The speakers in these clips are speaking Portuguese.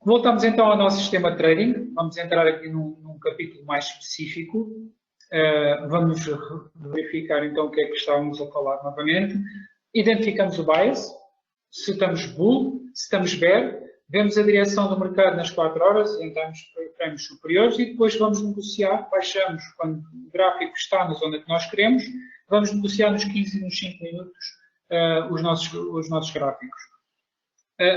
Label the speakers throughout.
Speaker 1: Voltamos então ao nosso sistema de trading. Vamos entrar aqui num capítulo mais específico. Vamos verificar então o que é que estávamos a falar novamente. Identificamos o bias, se estamos bull, se estamos bear, vemos a direção do mercado nas 4 horas, entramos para prémios superiores e depois vamos negociar, baixamos quando o gráfico está na zona que nós queremos, vamos negociar nos 15 e nos 5 minutos os nossos gráficos.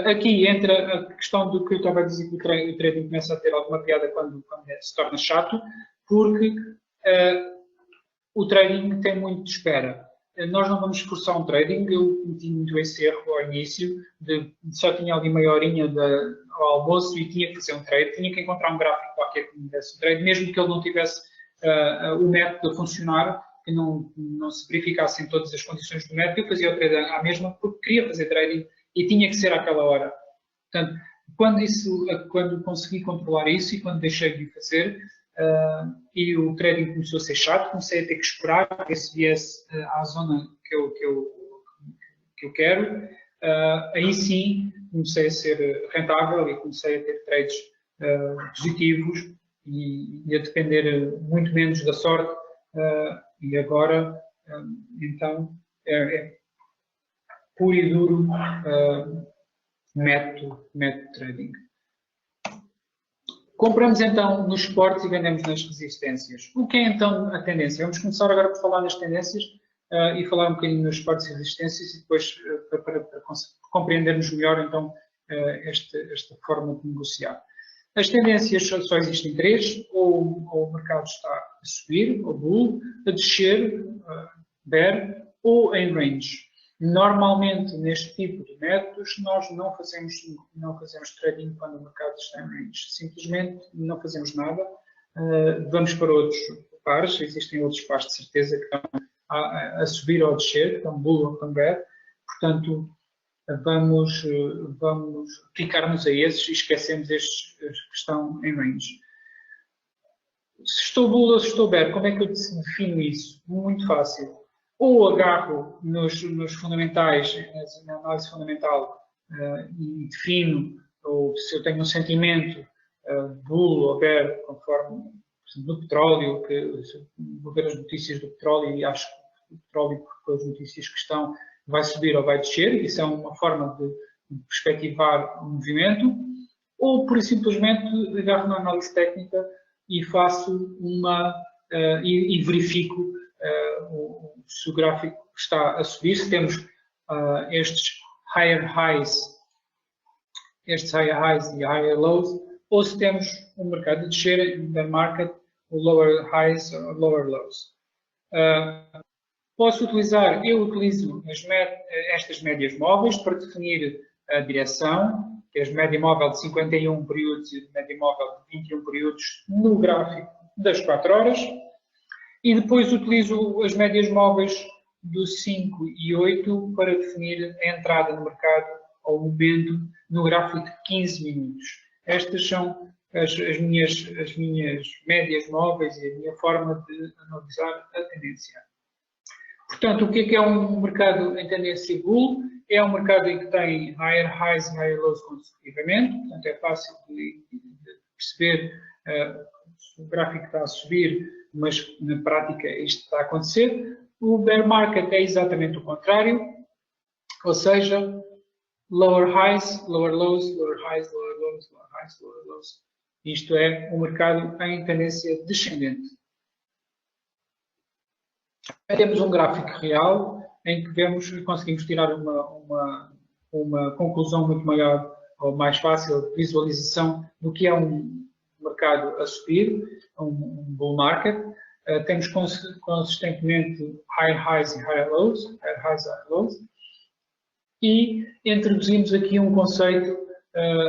Speaker 1: Aqui entra a questão do que eu estava a dizer, que o trading começa a ter alguma piada quando se torna chato, porque o trading tem muito de espera. Nós não vamos forçar um trading. Eu cometi muito esse erro ao início, só tinha ali meia horinha ao almoço e tinha que fazer um trade, tinha que encontrar um gráfico qualquer que me desse um trade, mesmo que ele não tivesse o método a funcionar, que não se verificassem todas as condições do método, eu fazia o trade à mesma porque queria fazer trading e tinha que ser àquela hora. Portanto, quando consegui controlar isso e quando deixei de fazer, e o trading começou a ser chato, comecei a ter que esperar para ver se viesse à zona que eu quero, aí sim comecei a ser rentável e comecei a ter trades positivos e a depender muito menos da sorte, e agora, então, é puro e duro método trading. Compramos então nos suportes e vendemos nas resistências. O que é então a tendência? Vamos começar agora por falar nas tendências e falar um bocadinho nos suportes e resistências e depois para compreendermos melhor então esta forma de negociar. As tendências só existem 3, ou o mercado está a subir, ou bull, a descer, bear, ou em range. Normalmente, neste tipo de métodos, nós não fazemos trading quando o mercado está em range. Simplesmente não fazemos nada. Vamos para outros pares. Existem outros pares de certeza que estão a subir ou a descer, estão bull ou estão bear. Portanto, vamos ficar-nos a esses e esquecemos estes que estão em range. Se estou bull ou se estou bear, como é que eu defino isso? Muito fácil. Ou agarro nos fundamentais, na análise fundamental, e defino, ou se eu tenho um sentimento bull ou bear, conforme, por exemplo, no petróleo, vou ver as notícias do petróleo e acho que o petróleo, com as notícias que estão, vai subir ou vai descer. Isso é uma forma de perspectivar o movimento. Ou, por simplesmente, agarro na análise técnica e faço e verifico se o gráfico está a subir, se temos estes higher highs e higher lows, ou se temos um mercado a descer, bear market, o lower highs ou lower lows. Eu utilizo estas médias móveis para definir a direção, que é a média móvel de 51 períodos e a média móvel de 21 períodos no gráfico das 4 horas. E depois utilizo as médias móveis dos 5 e 8 para definir a entrada no mercado ao momento no gráfico de 15 minutos. Estas são as minhas médias móveis e a minha forma de analisar a tendência. Portanto, o que é um mercado em tendência bull? É um mercado em que tem higher highs e higher lows consecutivamente. Portanto, é fácil de perceber se o gráfico está a subir, mas na prática isto está a acontecer. O bear market é exatamente o contrário, ou seja, lower highs, lower lows, lower highs, lower lows, lower highs, lower lows. Isto é um mercado em tendência descendente. Temos um gráfico real em que conseguimos tirar uma conclusão muito maior ou mais fácil de visualização do que é um mercado a subir, um bull market. Temos consistentemente higher highs e higher lows, e introduzimos aqui um conceito,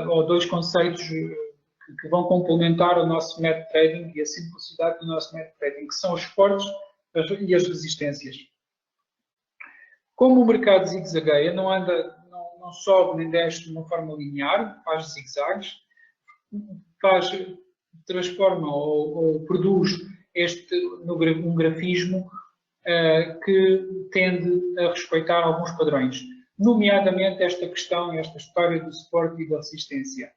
Speaker 1: ou 2 conceitos que vão complementar o nosso método trading e a simplicidade do nosso método trading, que são os suportes e as resistências. Como o mercado zigue-zagueia, não sobe nem desce de uma forma linear, faz zigzags, transforma ou produz um grafismo que tende a respeitar alguns padrões, nomeadamente esta história do suporte e da resistência.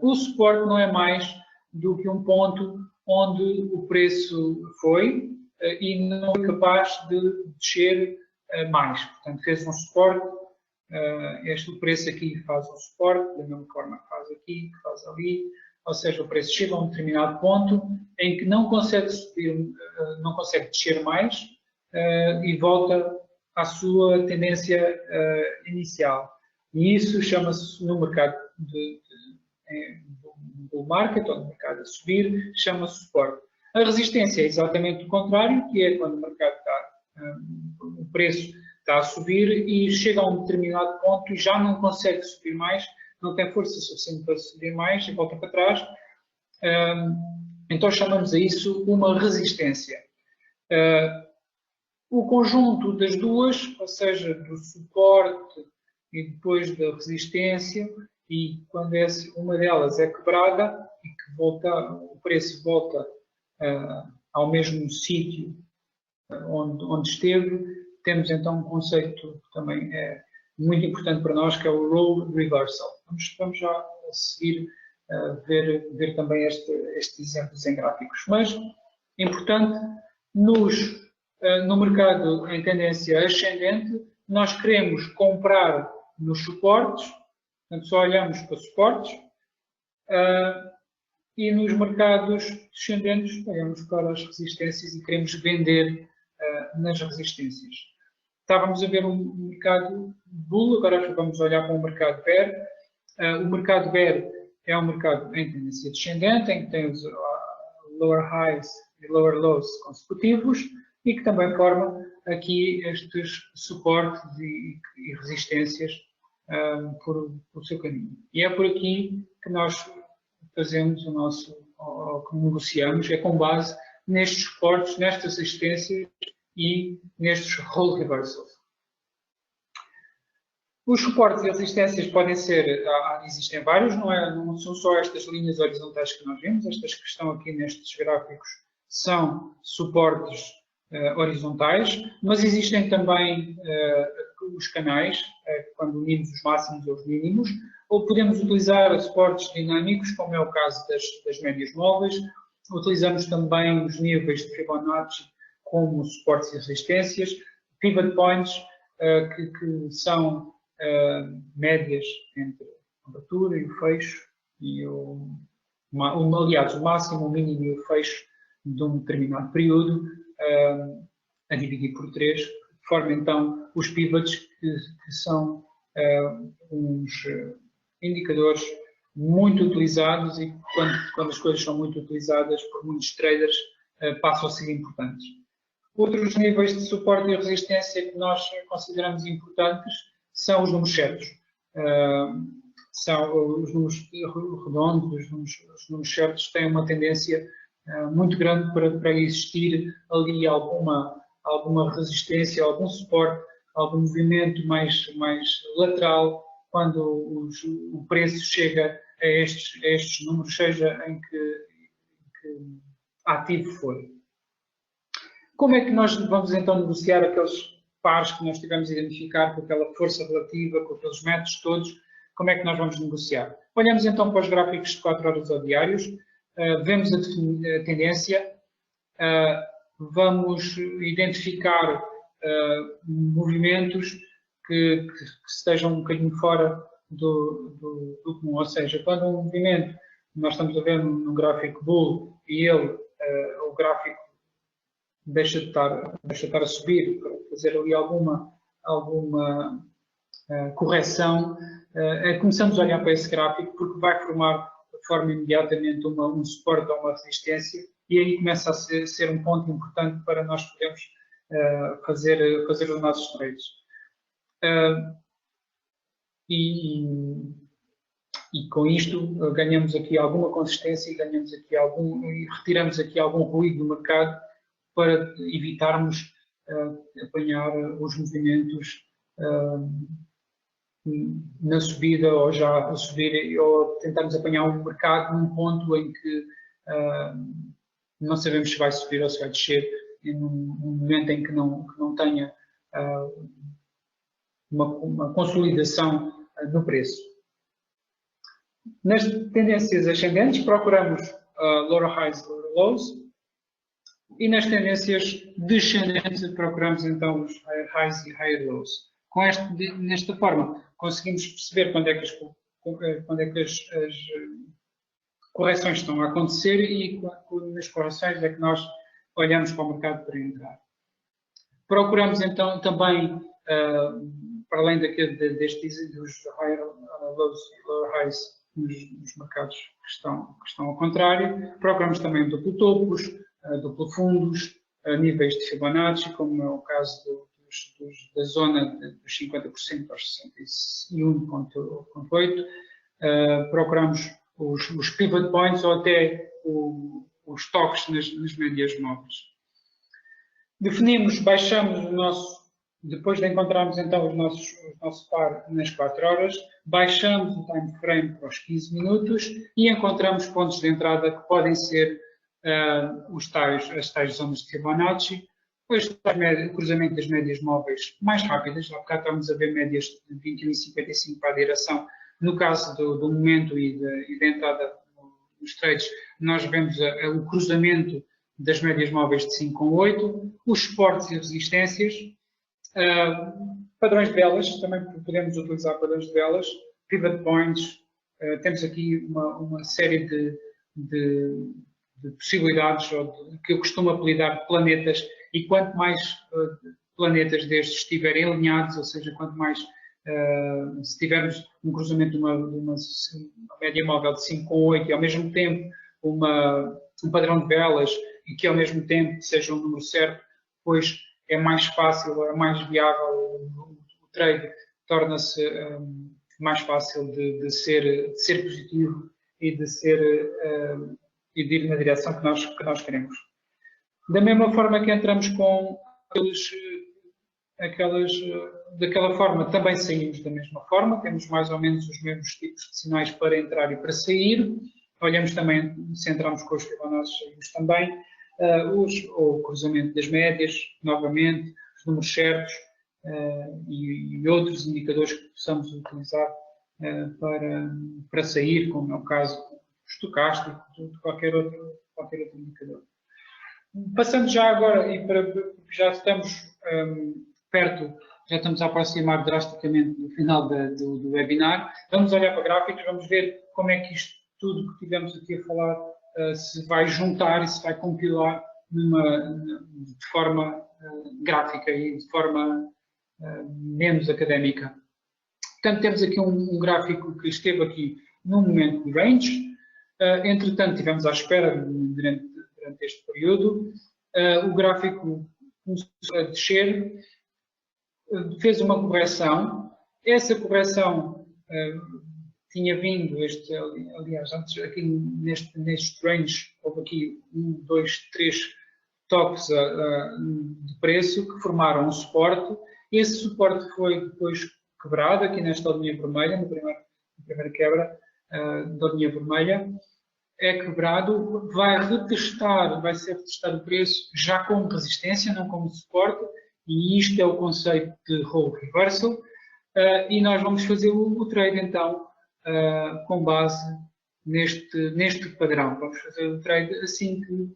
Speaker 1: O suporte não é mais do que um ponto onde o preço foi e não é capaz de descer mais. Portanto, fez um suporte, o preço aqui faz um suporte, da mesma forma que faz aqui, que faz ali, ou seja, o preço chega a um determinado ponto em que não consegue subir, não consegue descer mais e volta à sua tendência inicial. E isso chama-se, no mercado do bull market, ou no mercado a subir, chama-se suporte. A resistência é exatamente o contrário, que é quando o mercado está, o preço está a subir e chega a um determinado ponto e já não consegue subir mais, não tem força suficiente para subir mais e volta para trás. Então chamamos a isso uma resistência. O conjunto das duas, ou seja, do suporte e depois da resistência, e quando uma delas é quebrada e que o preço volta ao mesmo sítio onde esteve, temos então um conceito que também é muito importante para nós, que é o role reversal. Vamos já a seguir ver também estes exemplos em gráficos. Mas, importante, no mercado em tendência ascendente, nós queremos comprar nos suportes, portanto só olhamos para suportes, e nos mercados descendentes olhamos para as resistências e queremos vender nas resistências. Estávamos a ver um mercado bull, agora vamos olhar para o mercado bear. O mercado bear é um mercado em tendência descendente, em que tem os lower highs e lower lows consecutivos e que também forma aqui estes suportes e resistências por seu caminho. E é por aqui que nós fazemos o que negociamos, é com base nestes suportes, nestas resistências e nestes role reversals. Os suportes e resistências podem ser, existem vários, não são só estas linhas horizontais que nós vemos, estas que estão aqui nestes gráficos são suportes horizontais, mas existem também os canais, quando unimos os máximos aos mínimos, ou podemos utilizar suportes dinâmicos, como é o caso das médias móveis, utilizamos também os níveis de Fibonacci como suportes e resistências, pivot points, que são médias entre a abertura e o fecho, e aliás, o máximo, o mínimo e o fecho de um determinado período, a dividir por 3, forma então os pivots, que são uns indicadores muito utilizados e quando as coisas são muito utilizadas por muitos traders, passam a ser importantes. Outros níveis de suporte e resistência que nós consideramos importantes são os números certos. São os números redondos, os números certos têm uma tendência muito grande para existir ali alguma resistência, algum suporte, algum movimento mais lateral quando o preço chega a estes números, seja em que ativo for. Como é que nós vamos então negociar aqueles pares que nós tivemos a identificar com aquela força relativa, com aqueles métodos todos? Como é que nós vamos negociar? Olhamos então para os gráficos de 4 horas ou diários, vemos a tendência, vamos identificar movimentos que estejam um bocadinho fora do comum, ou seja, quando um movimento, nós estamos a ver num gráfico bull e o gráfico deixa de estar a subir, para fazer ali alguma correção, começamos a olhar para esse gráfico porque vai forma imediatamente um suporte ou uma resistência e aí começa a ser um ponto importante para nós podermos fazer os nossos trades. E com isto ganhamos aqui alguma consistência e retiramos aqui algum ruído do mercado para evitarmos apanhar os movimentos na subida ou já a subir, ou tentarmos apanhar um mercado num ponto em que não sabemos se vai subir ou se vai descer, num momento em que não tenha uma consolidação no preço. Nas tendências ascendentes, procuramos lower highs, lower lows, e nas tendências descendentes, procuramos então os higher highs e higher lows. Nesta forma, conseguimos perceber quando é que as correções estão a acontecer e nas correções é que nós olhamos para o mercado para entrar. Procuramos então também, para além dos higher lows e lower highs nos mercados que estão ao contrário, procuramos também duplo topos, duplo fundos, níveis de Fibonacci, como é o caso da zona dos 50% aos 61,8. Procuramos os pivot points ou até os toques nas médias móveis. Baixamos depois de encontrarmos então o nosso par nas 4 horas, baixamos o time frame para os 15 minutos e encontramos pontos de entrada que podem ser as tais zonas de Fibonacci, depois o cruzamento das médias móveis mais rápidas. Há bocado estamos a ver médias de 21,55 para a direção. No caso do momento e da entrada nos trades, nós vemos o cruzamento das médias móveis de 5 com 8, os suportes e resistências, padrões de velas, também podemos utilizar padrões de velas, pivot points, temos aqui uma série de possibilidades, que eu costumo apelidar planetas, e quanto mais planetas destes estiverem alinhados, ou seja, quanto mais, se tivermos um cruzamento de uma média móvel de 5 com 8 e ao mesmo tempo um padrão de velas e que ao mesmo tempo seja um número certo, pois é mais fácil, é mais viável, o trade torna-se mais fácil de ser positivo e de ir na direção que nós queremos. Da mesma forma que entramos daquela forma, também saímos da mesma forma, temos mais ou menos os mesmos tipos de sinais para entrar e para sair. Olhamos também, se entramos com os Fibonacci, saímos também, o cruzamento das médias, novamente, os números certos e outros indicadores que possamos utilizar para sair, como é o caso estocástico, de qualquer outro indicador. Passando já agora, já estamos perto, já estamos a aproximar drasticamente do final do webinar, vamos olhar para gráficos, vamos ver como é que isto tudo que tivemos aqui a falar se vai juntar e se vai compilar de forma gráfica e de forma menos académica. Portanto, temos aqui um gráfico que esteve aqui num momento de range, entretanto estivemos à espera durante este período, o gráfico começou a descer, fez uma correção, essa correção tinha vindo, aliás, antes aqui neste range, houve aqui 1, 2, 3 toques de preço que formaram um suporte. Esse suporte foi depois quebrado aqui nesta linha vermelha, na primeira quebra da linha vermelha, é quebrado, vai ser retestado o preço já como resistência, não como suporte, e isto é o conceito de role reversal, e nós vamos fazer o trade então com base neste padrão. Vamos fazer o trade assim que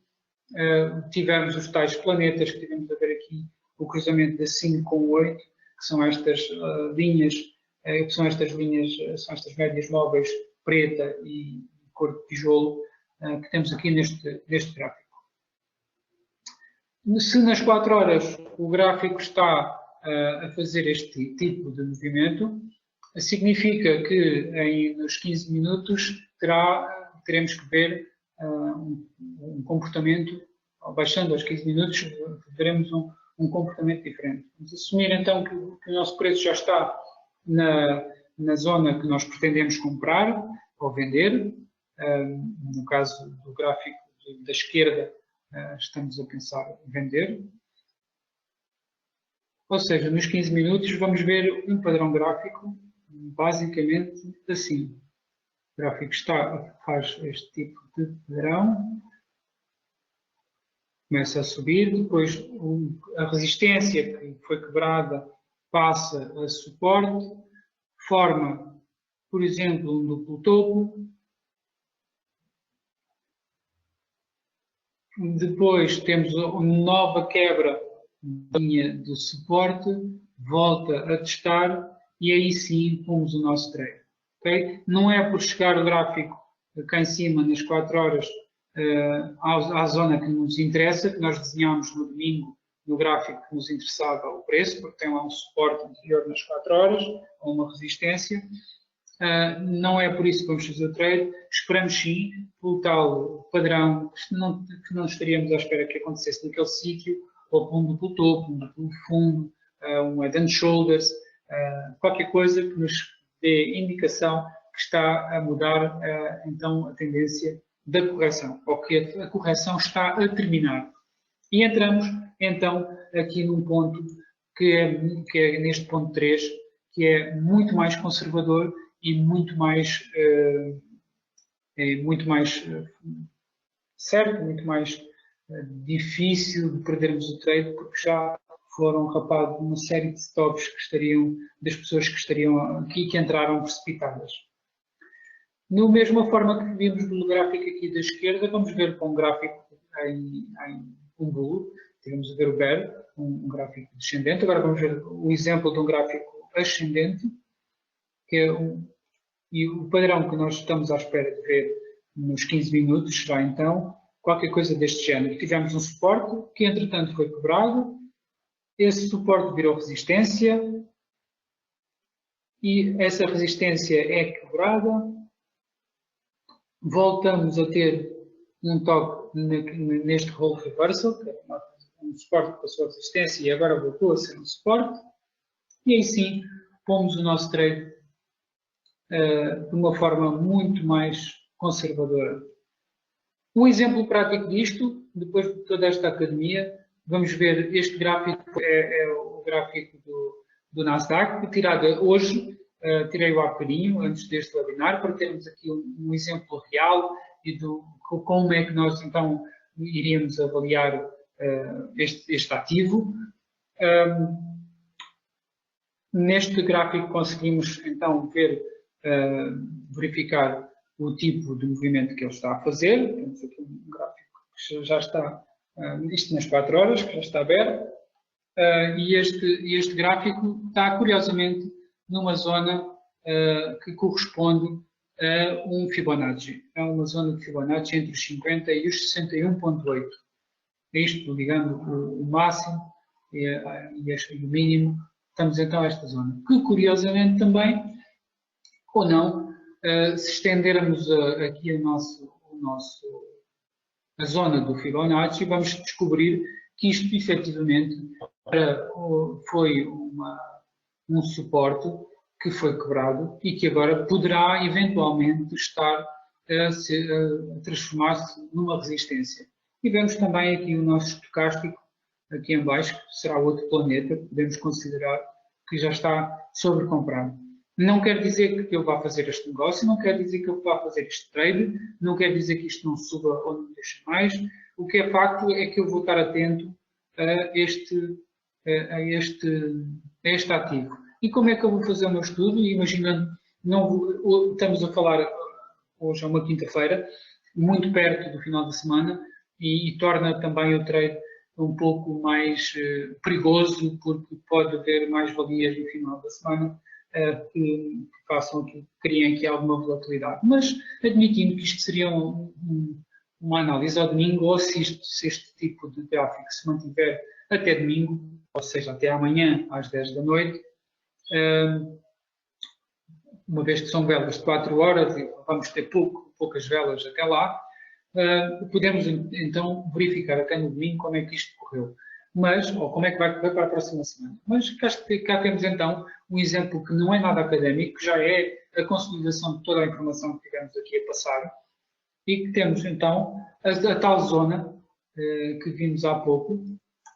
Speaker 1: tivermos os tais planetas que tivemos a ver aqui, o cruzamento de 5 com 8, que são estas linhas, são estas médias móveis preta e cor de tijolo que temos aqui neste gráfico. Se nas 4 horas o gráfico está a fazer este tipo de movimento, significa que nos 15 minutos teremos que ver um comportamento, baixando aos 15 minutos, veremos um comportamento diferente. Vamos assumir então que o nosso preço já está na zona que nós pretendemos comprar ou vender. No caso do gráfico da esquerda, estamos a pensar em vender. Ou seja, nos 15 minutos vamos ver um padrão gráfico basicamente assim. O gráfico faz este tipo de padrão, começa a subir, depois a resistência que foi quebrada passa a suporte, forma por exemplo, um duplo topo. Depois temos uma nova quebra da linha de suporte, volta a testar e aí sim pomos o nosso trade. Okay? Não é por chegar o gráfico cá em cima nas 4 horas à zona que nos interessa, que nós desenhamos no domingo no gráfico que nos interessava o preço, porque tem lá um suporte anterior nas 4 horas, ou uma resistência. Não é por isso que vamos fazer o trade. Esperamos sim, pelo tal padrão, que não estaríamos à espera que acontecesse naquele sítio, ou por um duplo topo, um duplo fundo, um head and shoulders, qualquer coisa que nos dê indicação que está a mudar então a tendência da correção, ou que a correção está a terminar. E entramos então aqui num ponto que é neste ponto 3, que é muito mais conservador e muito mais certo, muito mais difícil de perdermos o trade, porque já foram rapados uma série de stops que estariam, das pessoas que estariam aqui, que entraram precipitadas. Da mesma forma que vimos no gráfico aqui da esquerda, vamos ver com um gráfico em um bull, tivemos a ver o bear, um gráfico descendente. Agora vamos ver o exemplo de um gráfico ascendente, que é e o padrão que nós estamos à espera de ver nos 15 minutos será então qualquer coisa deste género. Tivemos um suporte que entretanto foi quebrado, esse suporte virou resistência e essa resistência é quebrada, voltamos a ter um toque neste role reversal, que é um suporte que passou a resistência e agora voltou a ser um suporte, e aí sim pomos o nosso trade de uma forma muito mais conservadora. Um exemplo prático disto, depois de toda esta academia, vamos ver este gráfico, é o gráfico do Nasdaq, tirado hoje, tirei-o há bocadinho, antes deste webinar, para termos aqui um exemplo real e como é que nós então iríamos avaliar este ativo. Neste gráfico conseguimos então verificar o tipo de movimento que ele está a fazer. Temos aqui um gráfico que já está, isto nas 4 horas, que já está aberto, e este gráfico está curiosamente numa zona que corresponde a um Fibonacci. É uma zona de Fibonacci entre os 50 e os 61,8. Isto ligando o máximo e o mínimo, estamos então a esta zona. Que curiosamente também, ou não, se estendermos aqui a zona do Fibonacci, vamos descobrir que isto efetivamente foi um suporte que foi quebrado e que agora poderá eventualmente estar a transformar-se numa resistência. E vemos também aqui o nosso estocástico, aqui em baixo, que será outro planeta, que podemos considerar que já está sobrecomprado. Não quer dizer que eu vá fazer este negócio, não quer dizer que eu vá fazer este trade, não quer dizer que isto não suba ou não deixe mais. O que é facto é que eu vou estar atento a este ativo. E como é que eu vou fazer o meu estudo? Imaginando, estamos a falar, hoje é uma quinta-feira, muito perto do final da semana, e torna também o trade um pouco mais perigoso, porque pode haver mais valias no final da semana que façam que criem aqui alguma volatilidade. Mas admitindo que isto seria uma análise ao domingo, ou se este tipo de gráfico se mantiver até domingo, ou seja, até amanhã às 10 da noite, uma vez que são velas de 4 horas e vamos ter poucas velas até lá, podemos então verificar até no domingo como é que isto correu. Ou como é que vai correr para a próxima semana. Mas cá temos então um exemplo que não é nada académico, que já é a consolidação de toda a informação que tivemos aqui a passar, e que temos então a tal zona que vimos há pouco,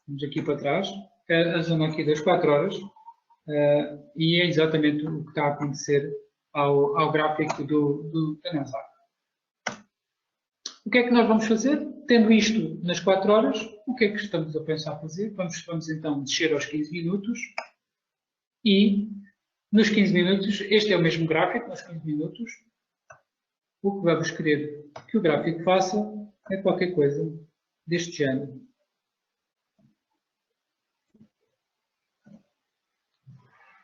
Speaker 1: vamos aqui para trás, a zona aqui das 4 horas, e é exatamente o que está a acontecer ao gráfico da Nasdaq. O que é que nós vamos fazer? Tendo isto nas 4 horas, o que é que estamos a pensar fazer? Vamos então descer aos 15 minutos e nos 15 minutos, este é o mesmo gráfico, nos 15 minutos, o que vamos querer que o gráfico faça é qualquer coisa deste género.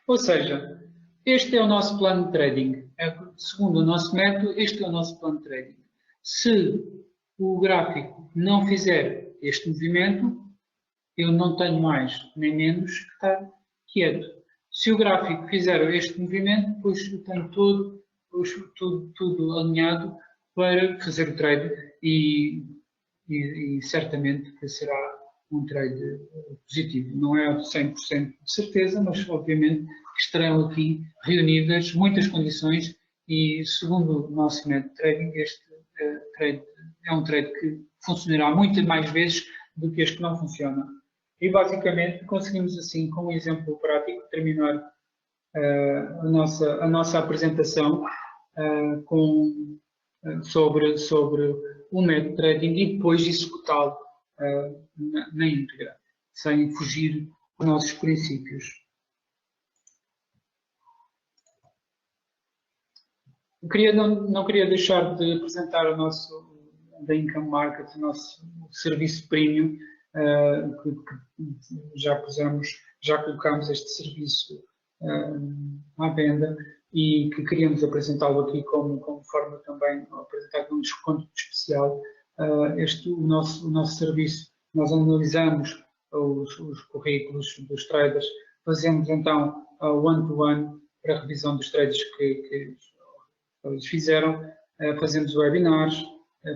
Speaker 1: Ou seja, este é o nosso plano de trading. Segundo o nosso método, este é o nosso plano de trading. Se o gráfico não fizer este movimento, eu não tenho mais nem menos que estar quieto. Se o gráfico fizer este movimento, depois eu tenho tudo alinhado para fazer o trade e certamente que será um trade positivo. Não é 100% de certeza, mas obviamente que estarão aqui reunidas muitas condições e, segundo o nosso método de trading, este trade é um trade que funcionará muitas mais vezes do que este que não funciona. E basicamente conseguimos assim, com um exemplo prático, terminar a nossa apresentação sobre o método de trading e depois executá-lo na íntegra, sem fugir dos nossos princípios. Não queria deixar de apresentar o nosso da Income Market, o nosso serviço premium, que já colocamos este serviço à venda e que queríamos apresentá-lo aqui como forma também de apresentar um desconto especial. O nosso serviço, nós analisamos os currículos dos traders, fazemos então one-to-one para a revisão dos traders que eles fizeram, fazemos webinars,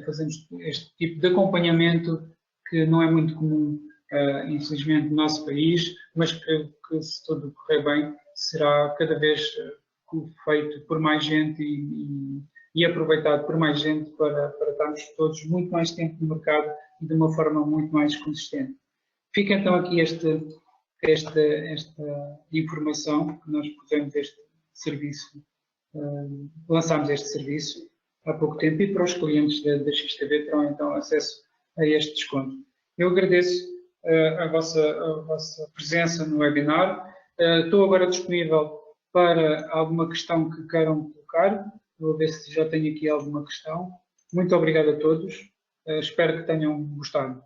Speaker 1: fazemos este tipo de acompanhamento que não é muito comum, infelizmente, no nosso país, mas que se tudo correr bem, será cada vez feito por mais gente e aproveitado por mais gente para estarmos todos muito mais tempo no mercado e de uma forma muito mais consistente. Fica então aqui esta informação, que nós pusemos este serviço, lançámos este serviço há pouco tempo e para os clientes da XTB terão então acesso a este desconto. Eu agradeço a vossa presença no webinar. Estou agora disponível para alguma questão que queiram colocar. Vou ver se já tenho aqui alguma questão. Muito obrigado a todos. Espero que tenham gostado.